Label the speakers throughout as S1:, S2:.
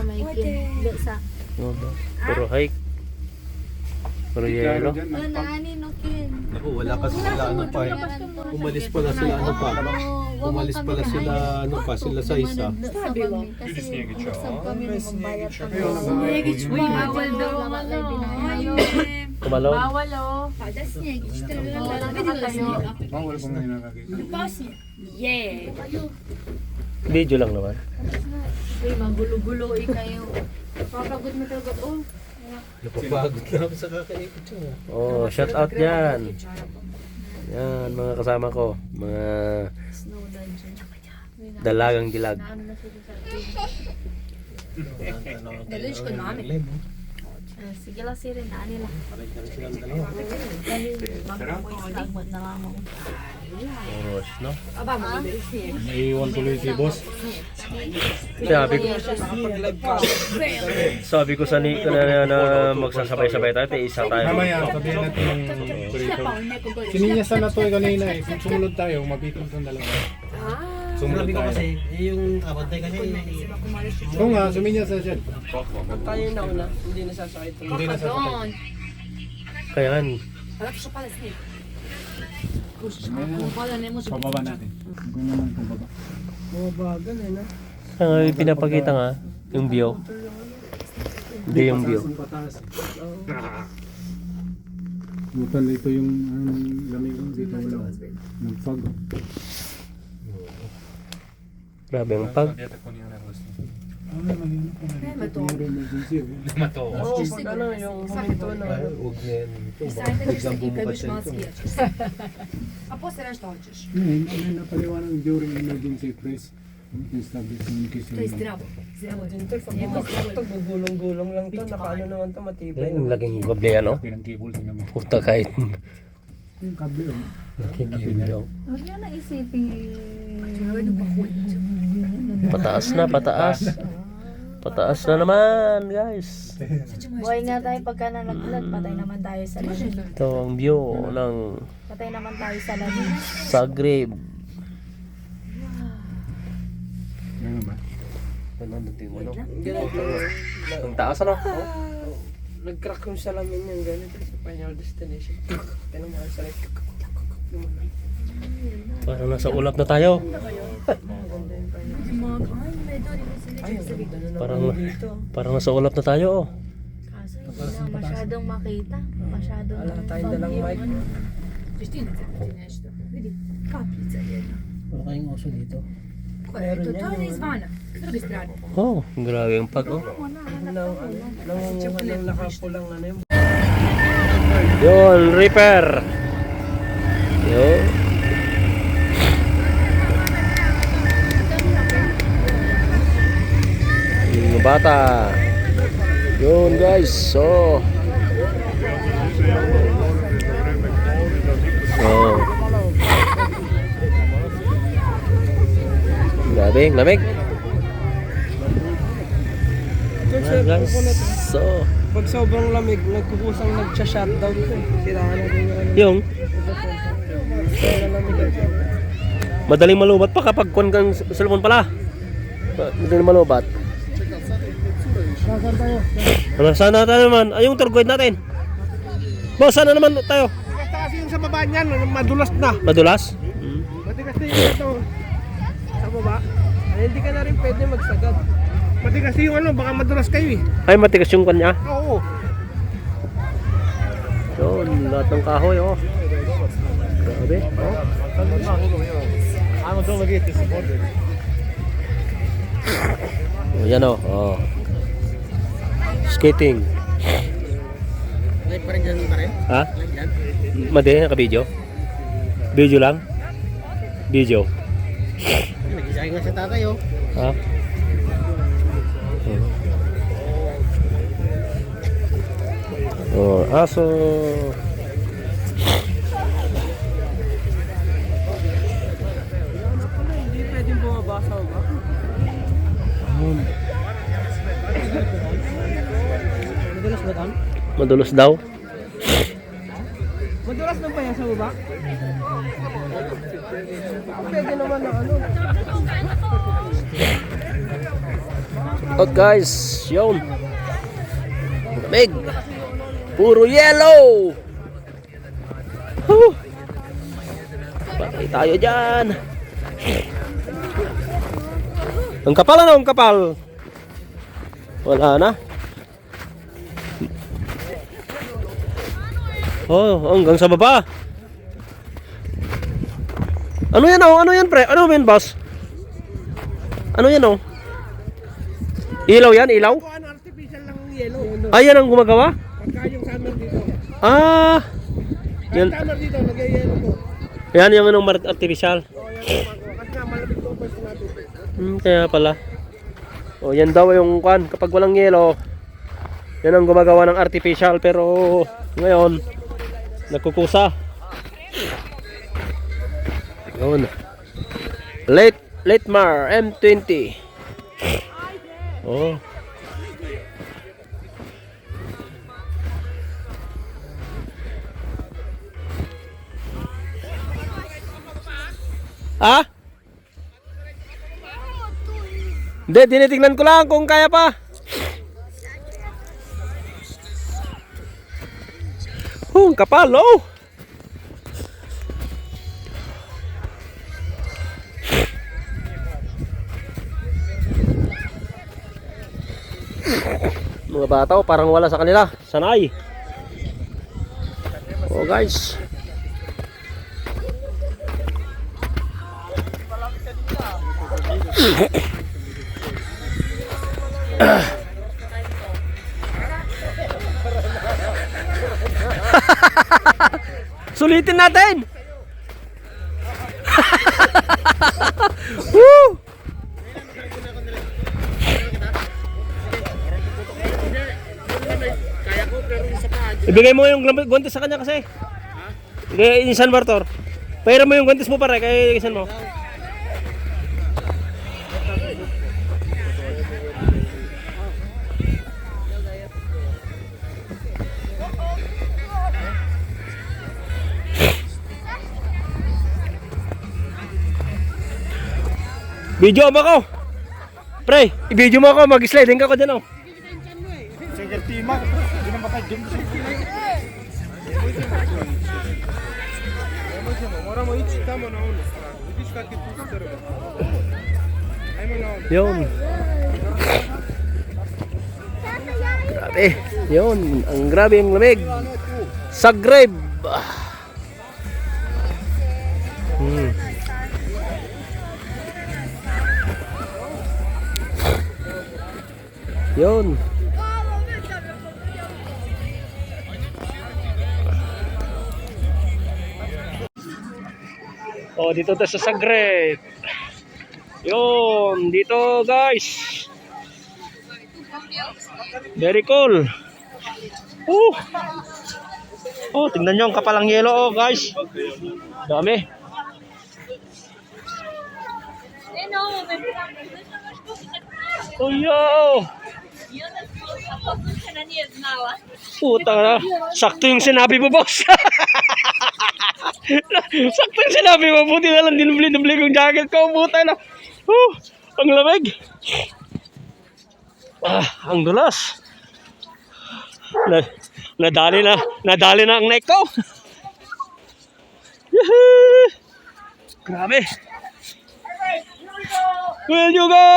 S1: May ikin. Sa.
S2: Puro hike. Puro yelo.
S1: Naanin, okay.
S3: Naku, wala kasi sila ano pa eh. Umalis pala sila ano pa. Umalis pala sila ano pa, sila sa isa.
S1: Sabi ko. Kasi usap kami nung magbayad kami.
S4: Uy, bawal daw ang ano. Ayaw eh.
S2: Kumalaw.
S4: Bawal oh.
S5: Bawal kung may nakakita.
S4: Yeah.
S2: Video lang naman.
S1: Uy, magulo-gulo kayo. Papagod mo talaga. Oh.
S3: Napapagod na ako sa kakaikot siya.
S2: Oh, shout out yan. Yan, mga kasama ko. Mga dalagang dilag.
S4: Nalunch ko namin.
S1: Sige lang siya rin. Naanin lang. Magpapagod na lang ako.
S2: Oros, no?
S5: Naiiwan tuloy si boss.
S2: Sabi ko sa Nico na magsasabay-sabay tayo, isa tayo.
S5: Mamaya, sabihin natin yung kurito. Sininyasan na to kanina eh. Kung sumunod tayo, mabitin itong dalawa. Sumunod tayo.
S3: kasi, yung kabantay kasi.
S5: Oo nga, suminyas na siya.
S6: Tayo na una, hindi nasasakay ito.
S5: Hindi na sasakay.
S2: Kaya nga,
S5: Pababa natin. Kung naman pababa.
S6: Mabagal eh na.
S2: ang pinapakita nga, yung view. Hindi yung view.
S5: Pataas. Butal ito yung lamig dito wala. Nagpag.
S2: Grabe ang pag.
S6: Oo, pag ano, yung huminto na ano.
S3: Huwag na yan. Biglang bumukas yan ito.
S5: Ano napaliwanag during emergency press. Establish communication.
S6: Dinter, pag bumaksak to, gugulong-gulong lang to. Nakaano naman to, matibay.
S2: Yung laging kable ano?
S5: Pinang cable din naman.
S2: Puta kahit
S5: Yung kable oh.
S2: kikiblaw.
S1: Huwag nyo na isipin.
S2: Pataas na, pataas. Pataas na naman, guys.
S1: Buhay nga tayo pagka nalaglag. Patay naman tayo sa lamig.
S2: Ito ang view ng
S1: Patay naman tayo sa lamig.
S2: Zagreb.
S5: Ano ba?
S2: Nandun mo, no?
S6: Ganito.
S2: Ang taas, ano?
S6: Nag-crack yung salamin yung ganito sa final destination. Kaya naman sa like.
S2: Parang nasa ulap na tayo. Parang nasa ulap na tayo, oh.
S1: Kaso hindi na masyadong makita. Masyadong
S6: Wala tayong dalang mic.
S3: Wala kayong oso dito.
S2: Oh, grabe ang pag, oh.
S6: Nangunguha ng nakapulang ano yung
S2: Yun, Reaper. Yun. Yung bata. Yun, guys. So. Grabe, ang lamig. Ayan, guys. So.
S6: pag sobrang lamig, nagkukusang nag-shutdown to eh. Siraan na rin
S2: Yung
S6: sobrang lamig.
S2: madaling malubat pa kapag kon kang cellphone pala. Madaling malubat. Ano, sana tayo naman? Ay, yung tour guide natin. Boss, sana naman tayo?
S6: Kasi yung sa baba niyan, madulas na.
S2: Madulas?
S6: Matigas na yung ito. Sa baba. Ay, hindi ka na rin pwede magsagad. Matigas yung ano, baka madulas kayo eh.
S2: Ay, matigas yung kanya.
S6: Oo.
S2: Yun, lahat ng kahoy, oh. Grabe, oh. Oh, yan, oh. Oh. Skating.
S6: Live pa rin dyan pa rin?
S2: Ha? Madi, naka-video? Video lang? Video.
S6: Nag-isay nga sa tatay oh.
S2: Ha? Oh, aso.
S6: Hindi pwedeng bumaba sa baba. Madulas ba tan?
S2: Madulos daw.
S6: Madulas na ba yan sa baba? Pwede naman na ano.
S2: out guys. Yun. Lamig. Puro yellow. Patay tayo dyan. Ang kapal ano? Ang kapal. Wala na. Oh, hanggang sa baba. Ano yan oh? Ano yan pre? Ano yan boss? Ano yan oh? Ilaw yan? Ilaw?
S6: Kung ano, artificial lang ang yellow.
S2: Ay, yan ang gumagawa?
S6: Pagka yung summer dito.
S2: Ah.
S6: Kahit
S2: Yan.
S6: summer dito, nag-yellow po.
S2: Yan yung anong artificial.
S6: O, yan ang magawa. Kasi nga, malamig po pwesto natin.
S2: Kaya pala. O, yan daw yung kwan. Kapag walang yelo, yan ang gumagawa ng artificial. Pero ngayon, nagkukusa. Yun. Late Mar M20. Oh. Ah? Hindi, tinitingnan ko lang kung kaya pa. Ang kapal, oh. Mga bata, oh, parang wala sa kanila. Sanay. Oh, guys. Sulitin natin. Woo! Ibigay mo yung guantes sa kanya kasi. Ibigay yung San Bartor. Pahira mo yung guantes mo pare kay isan mo. Video mo ako. Pre, i-video mo ako, mag-sliding ka ko dyan oh.
S5: Single team up. Hindi na makajum.
S2: Yun. Grabe. Yun. Ang grabe ang lamig. Zagreb. Yun. Oh, dito tayo sa Zagreb. Yun, dito guys. Very cool. Oh, tingnan nyo ang kapalang yelo oh guys. Dami. Oh yo. Puta na. Sakto yung sinabi mo boss. Sakto yung sinabi mo. Buti na lang dinubli-dubli yung jacket ko. Puta na. Ang lamig. Ang dulas. Nadali na ang neck ko. Grabe. Will you go?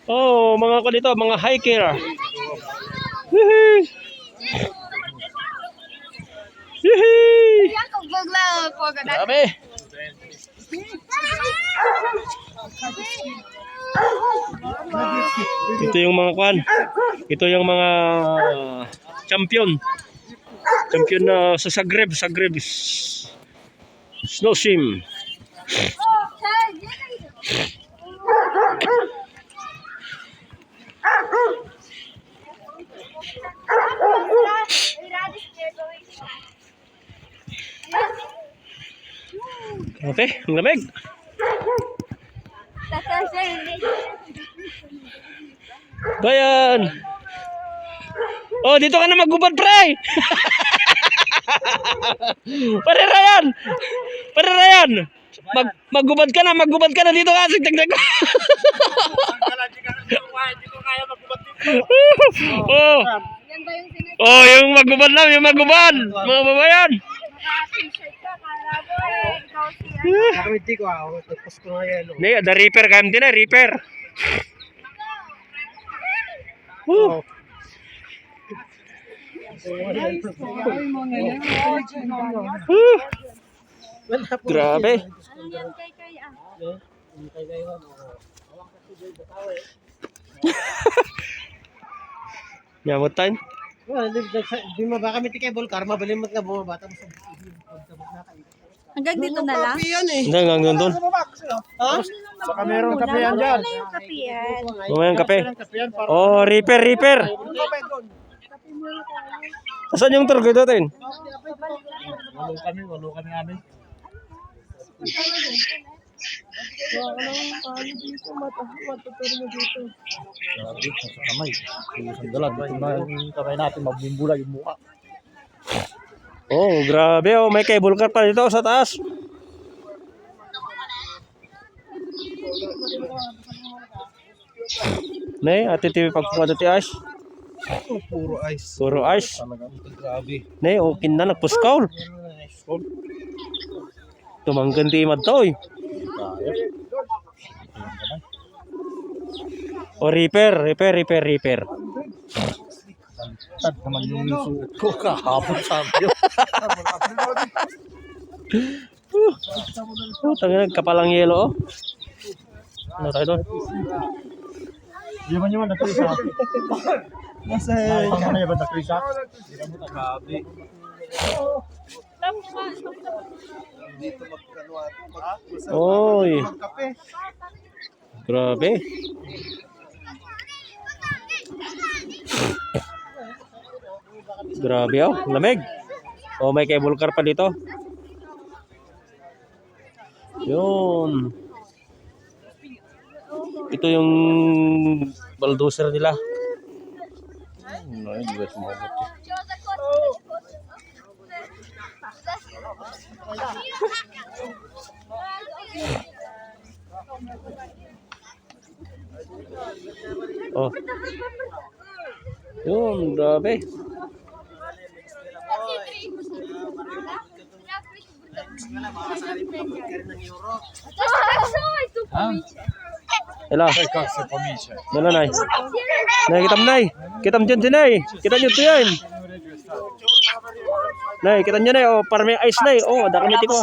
S2: Oh, mga ko dito, mga hiker. Grabe. Ito yung mga kwan. Ito yung mga champion. Champion na sa Zagreb snow sim. Okay, ang lamig. Bayan. Oh, dito ka na magubad, pre. Pare Ryan! Pare Ryan! Maggubad ka na dito kasi tagdag ko. Oh.
S4: Yan ba yung sinasabi?
S2: Oh, yung maggubad lang, yung maggubad. Mga babayan.
S4: Naka-t-shirt ka, kala ko eh. Ikaw si ano.
S6: Nakamiti ko ako. Tapos ko nga yan.
S2: Hindi, the reaper kami din reaper. Oh. Grabe.
S4: Ano yan kay ah?
S2: Nyamutan.
S6: Di mo ba kami tikay Volcar, mabalimot na bumaba. Tapos
S4: Hanggang dito na lang?
S6: kape yan eh.
S2: Hindi, hanggang doon.
S6: Ha?
S5: Baka merong kape yan dyan.
S4: Wala yung kape yan.
S2: Mamayang kape.
S5: Kape yan para
S2: Oh, reaper. Saan yung tour guide natin?
S5: walo kami amin.
S2: Oh, grabe oh. May cable car pa dito sa taas. Nay, ate TV pagpuka dati Ash.
S3: Puro ice.
S2: Puro ice.
S3: Grabe.
S2: Nay, okay na nagpuskaw. Tumanggan ti madto eh. Oh, reaper.
S5: At naman yung suot ko kahapon sa amin.
S2: Oh, tangina kapalang yelo oh. Ano tayo doon?
S5: Di man yung nakrisa.
S6: Nasa
S5: Ano yung nakrisa?
S3: Grabe. Dito
S2: Oy,
S6: kape.
S2: grabe. Grabe oh, lamig. Oh, may cable car pa dito. Yun. Ito yung bulldozer nila. Oh. Yun, grabe. Hello. Dala nay. Nay, kitam nay. Kitam dyan si nay. Kita nyo ito yan. Nay, kita nyo nay. Oh, para may ice nay. Oh, ada kami tiko.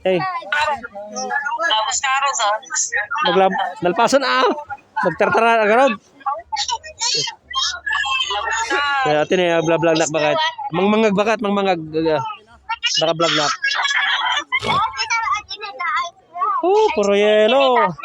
S2: Hey. Nalpasan magtartara agarod. Kaya atin eh, bla-bla nak bakat. Mangmangag bakat, mangmangag. Naka-vlog nak. Oh, puro yelo.